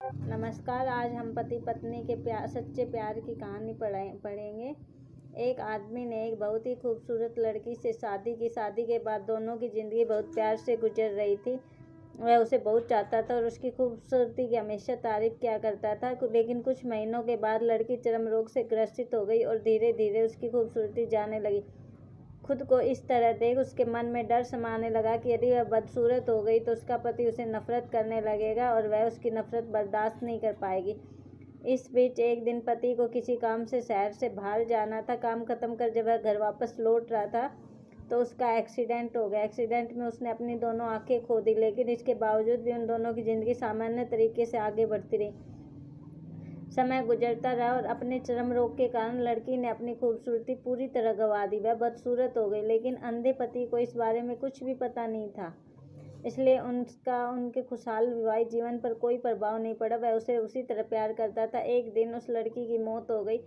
नमस्कार। आज हम पति पत्नी के सच्चे प्यार की कहानी पढ़ेंगे। एक आदमी ने एक बहुत ही खूबसूरत लड़की से शादी की। शादी के बाद दोनों की ज़िंदगी बहुत प्यार से गुजर रही थी। वह उसे बहुत चाहता था और उसकी खूबसूरती की हमेशा तारीफ किया करता था। लेकिन कुछ महीनों के बाद लड़की चर्म रोग से ग्रसित हो गई और धीरे धीरे उसकी खूबसूरती जाने लगी। खुद को इस तरह देख उसके मन में डर समाने लगा कि यदि वह बदसूरत हो गई तो उसका पति उसे नफरत करने लगेगा और वह उसकी नफरत बर्दाश्त नहीं कर पाएगी। इस बीच एक दिन पति को किसी काम से शहर से बाहर जाना था। काम खत्म कर जब वह घर वापस लौट रहा था तो उसका एक्सीडेंट हो गया। एक्सीडेंट में उसने अपनी दोनों आंखें खो दी, लेकिन इसके बावजूद भी उन दोनों की ज़िंदगी सामान्य तरीके से आगे बढ़ती रही। समय गुजरता रहा और अपने चर्म रोग के कारण लड़की ने अपनी खूबसूरती पूरी तरह गंवा दी। वह बदसूरत हो गई, लेकिन अंधे पति को इस बारे में कुछ भी पता नहीं था, इसलिए उनके खुशहाल वैवाहिक जीवन पर कोई प्रभाव नहीं पड़ा। वह उसे उसी तरह प्यार करता था। एक दिन उस लड़की की मौत हो गई।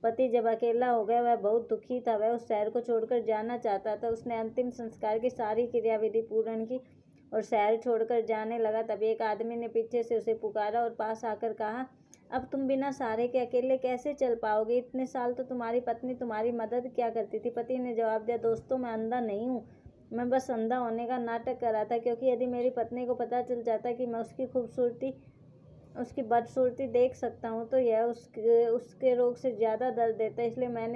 पति जब अकेला हो गया वह बहुत दुखी था। वह उस शहर को छोड़कर जाना चाहता था। उसने अंतिम संस्कार की सारी क्रियाविधि पूर्ण की और शहर छोड़कर जाने लगा। तभी एक आदमी ने पीछे से उसे पुकारा और पास आकर कहा, अब तुम बिना सहारे के अकेले कैसे चल पाओगे? इतने साल तो तुम्हारी पत्नी तुम्हारी मदद क्या करती थी? पति ने जवाब दिया, दोस्तों, मैं अंधा नहीं हूँ। मैं बस अंधा होने का नाटक कर रहा था, क्योंकि यदि मेरी पत्नी को पता चल जाता कि मैं उसकी बदसूरती देख सकता हूँ तो यह उसके रोग से ज़्यादा दर्द देता। इसलिए मैंने